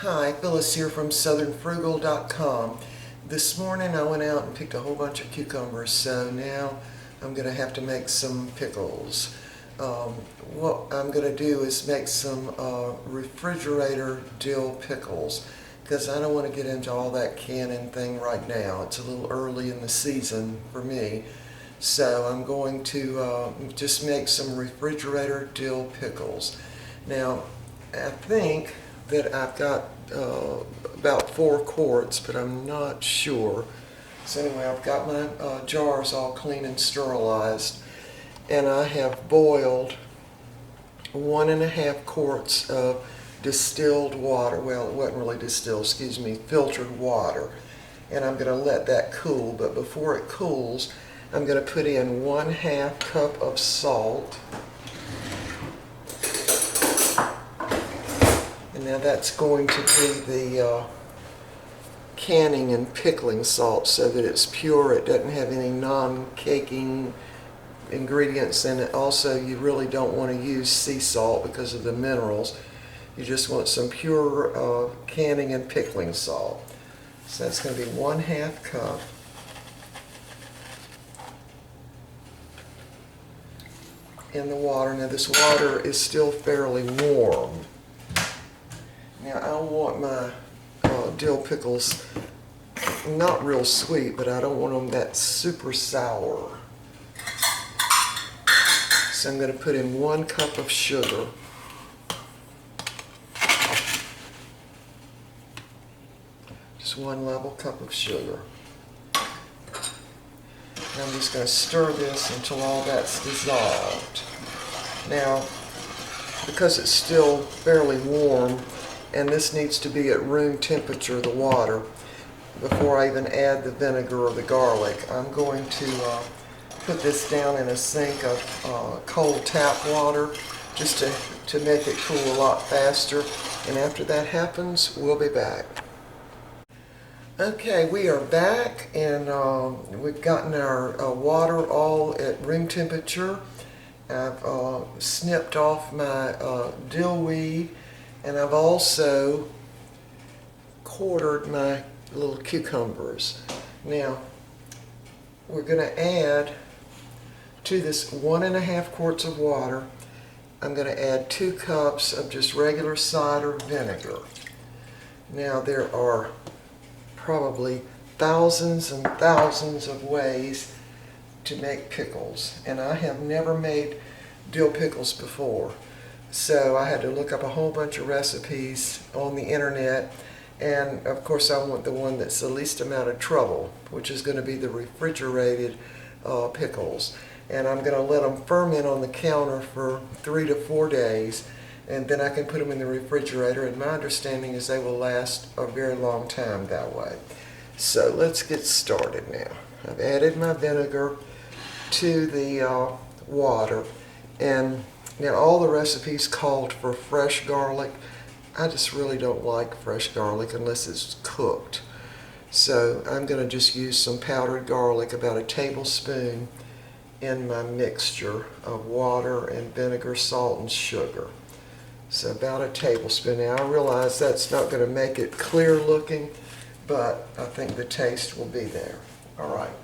Hi, Phyllis here from southernfrugal.com. This morning I went out and picked a whole bunch of cucumbers, so now I'm going to have to make some pickles. What I'm going to do is make some refrigerator dill pickles, because I don't want to get into all that canning thing right now. It's a little early in the season for me. So I'm going to just make some refrigerator dill pickles. Now, I think that I've got about 4 quarts, but I'm not sure. So anyway, I've got my jars all clean and sterilized, and I have boiled 1.5 quarts of distilled water. Well, it wasn't really distilled, excuse me, filtered water. And I'm going to let that cool, but before it cools, I'm going to put in 1/2 cup of salt. And now that's going to be the canning and pickling salt, so that it's pure. It doesn't have any non-caking ingredients in it. Also, you really don't want to use sea salt because of the minerals. You just want some pure canning and pickling salt. So that's going to be 1/2 cup. In the water. Now this water is still fairly warm. Now I want my dill pickles not real sweet, but I don't want them that super sour. So I'm going to put in 1 cup of sugar. Just 1 level cup of sugar. I'm just going to stir this until all that's dissolved. Now, because it's still fairly warm, and this needs to be at room temperature, the water, before I even add the vinegar or the garlic, I'm going to put this down in a sink of cold tap water just to make it cool a lot faster. And after that happens, we'll be back. Okay, we are back, and we've gotten our water all at room temperature. I've snipped off my dill weed, and I've also quartered my little cucumbers. Now, we're going to add to this 1.5 quarts of water, I'm going to add 2 cups of just regular cider vinegar. Now, there are probably thousands and thousands of ways to make pickles, and I have never made dill pickles before, so I had to look up a whole bunch of recipes on the internet, and of course I want the one that's the least amount of trouble, which is going to be the refrigerated pickles. And I'm going to let them ferment on the counter for 3 to 4 days, and then I can put them in the refrigerator, and my understanding is they will last a very long time that way. So let's get started now. I've added my vinegar to the water, and now all the recipes called for fresh garlic. I just really don't like fresh garlic unless it's cooked. So I'm going to just use some powdered garlic, about a tablespoon, in my mixture of water and vinegar, salt, and sugar. So about a tablespoon. Now I realize that's not going to make it clear looking, but I think the taste will be there. All right.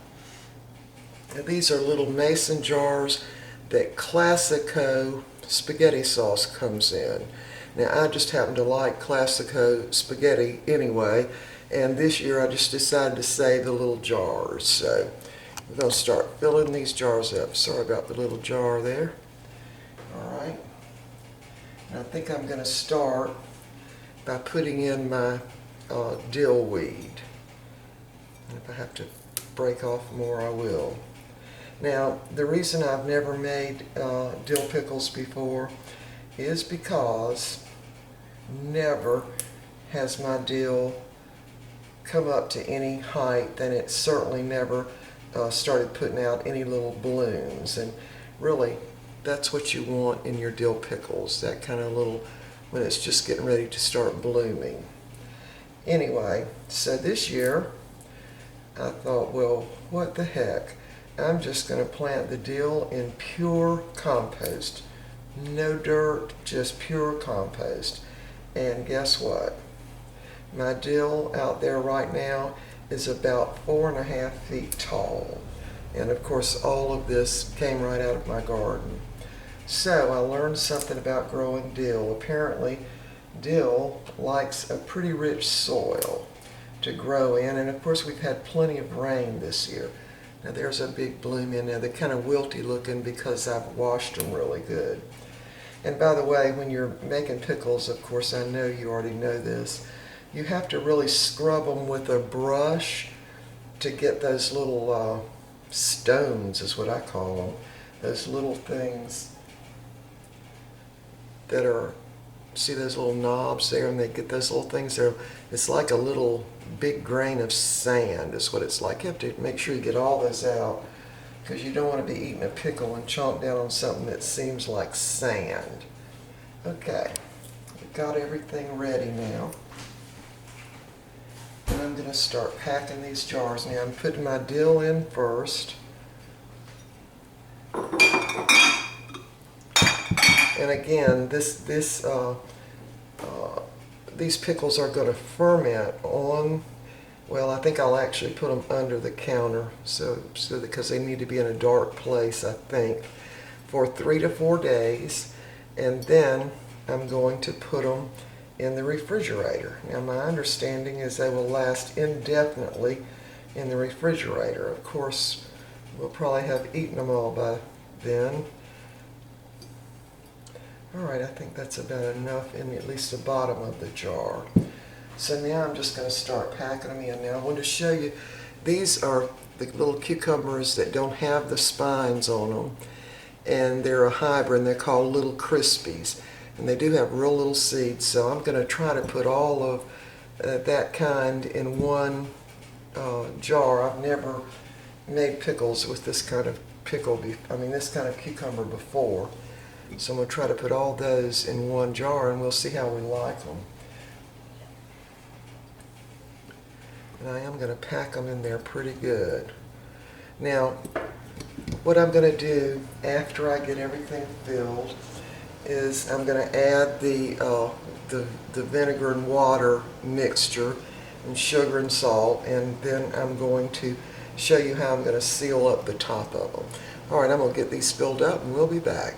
Now these are little mason jars that Classico spaghetti sauce comes in. Now I just happen to like Classico spaghetti anyway, and this year I just decided to save the little jars. So we're going to start filling these jars up. Sorry about the little jar there. All right. I think I'm going to start by putting in my dill weed. And if I have to break off more, I will. Now, the reason I've never made dill pickles before is because never has my dill come up to any height, and it certainly never started putting out any little blooms. And really, that's what you want in your dill pickles, that kind of little, when it's just getting ready to start blooming. Anyway, so this year I thought, well, what the heck? I'm just going to plant the dill in pure compost. No dirt, just pure compost. And guess what? My dill out there right now is about 4.5 feet tall. And of course, all of this came right out of my garden. So I learned something about growing dill. Apparently, dill likes a pretty rich soil to grow in. And of course, we've had plenty of rain this year. Now there's a big bloom in there. They're kind of wilty looking because I've washed them really good. And by the way, when you're making pickles, of course, I know you already know this, you have to really scrub them with a brush to get those little stones, is what I call them. Those little things that are, see those little knobs there, and they get those little things there. It's like a little big grain of sand is what it's like. You have to make sure you get all those out because you don't want to be eating a pickle and chomp down on something that seems like sand. Okay, we've got everything ready now. And I'm going to start packing these jars. Now I'm putting my dill in first. And again, these pickles are going to ferment on, well, I think I'll actually put them under the counter because they need to be in a dark place, I think, for 3 to 4 days. And then I'm going to put them in the refrigerator. Now my understanding is they will last indefinitely in the refrigerator. Of course, we'll probably have eaten them all by then. Alright, I think that's about enough in at least the bottom of the jar. So now I'm just going to start packing them in. Now I want to show you, these are the little cucumbers that don't have the spines on them. And they're a hybrid, and they're called Little Crispies. And they do have real little seeds, so I'm going to try to put all of that kind in one jar. I've never made pickles with this kind of this kind of cucumber before. So I'm going to try to put all those in one jar, and we'll see how we like them. And I am going to pack them in there pretty good. Now, what I'm going to do after I get everything filled is I'm going to add the vinegar and water mixture and sugar and salt, and then I'm going to show you how I'm going to seal up the top of them. Alright, I'm going to get these filled up and we'll be back.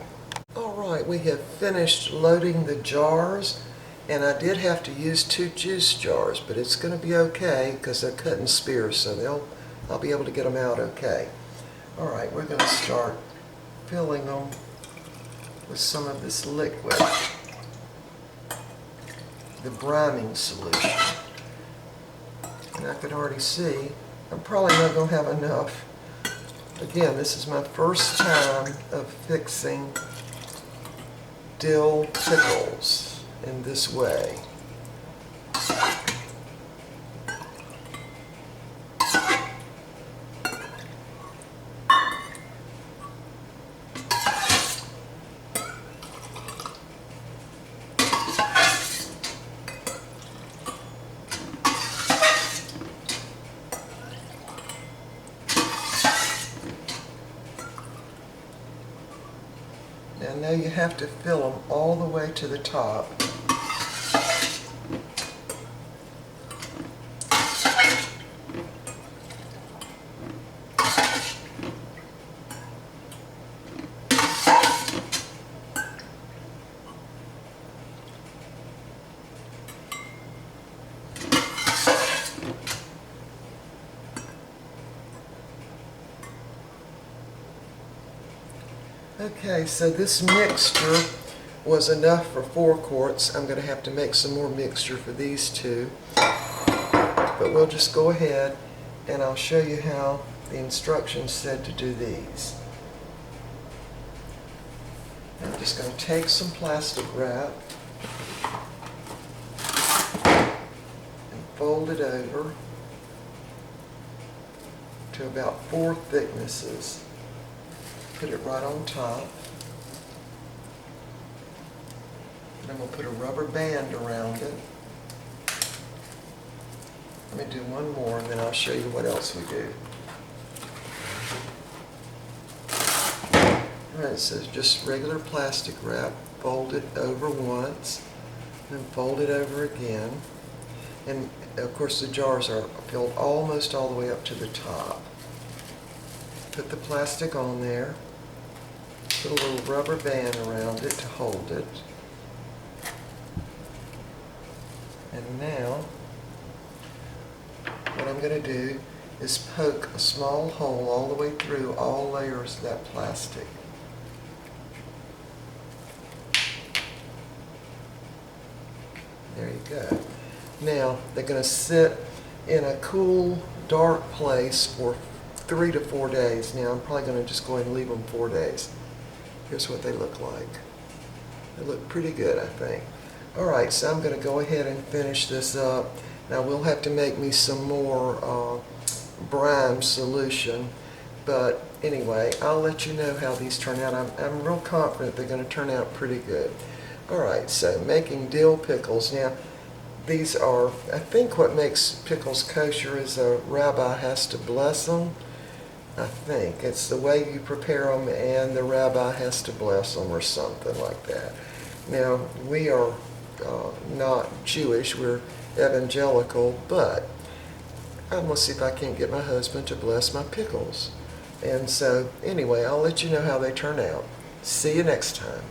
Alright, we have finished loading the jars, and I did have to use 2 juice jars, but it's going to be okay because they're cut in spears, so I'll be able to get them out okay. Alright, we're going to start filling them with some of this liquid, the brining solution. And I can already see I'm probably not going to have enough. Again, this is my first time of fixing dill pickles in this way. Now you have to fill them all the way to the top. Okay, so this mixture was enough for 4 quarts. I'm going to have to make some more mixture for these 2. But we'll just go ahead and I'll show you how the instructions said to do these. I'm just going to take some plastic wrap and fold it over to about 4 thicknesses. Put it right on top. And I'm going to put a rubber band around it. Let me do one more and then I'll show you what else we do. Alright, so just regular plastic wrap, fold it over once, then fold it over again. And of course the jars are filled almost all the way up to the top. Put the plastic on there, put a little rubber band around it to hold it. And now, what I'm going to do is poke a small hole all the way through all layers of that plastic. There you go. Now, they're going to sit in a cool, dark place for 3 to 4 days. Now, I'm probably going to just go ahead and leave them 4 days. Here's what they look like. They look pretty good, I think. Alright, so I'm going to go ahead and finish this up. Now, we'll have to make me some more brine solution. But anyway, I'll let you know how these turn out. I'm real confident they're going to turn out pretty good. Alright, so making dill pickles. Now, these are, I think what makes pickles kosher is a rabbi has to bless them. I think. It's the way you prepare them and the rabbi has to bless them or something like that. Now, we are not Jewish, we're evangelical, but I'm going to see if I can't get my husband to bless my pickles. And so, anyway, I'll let you know how they turn out. See you next time.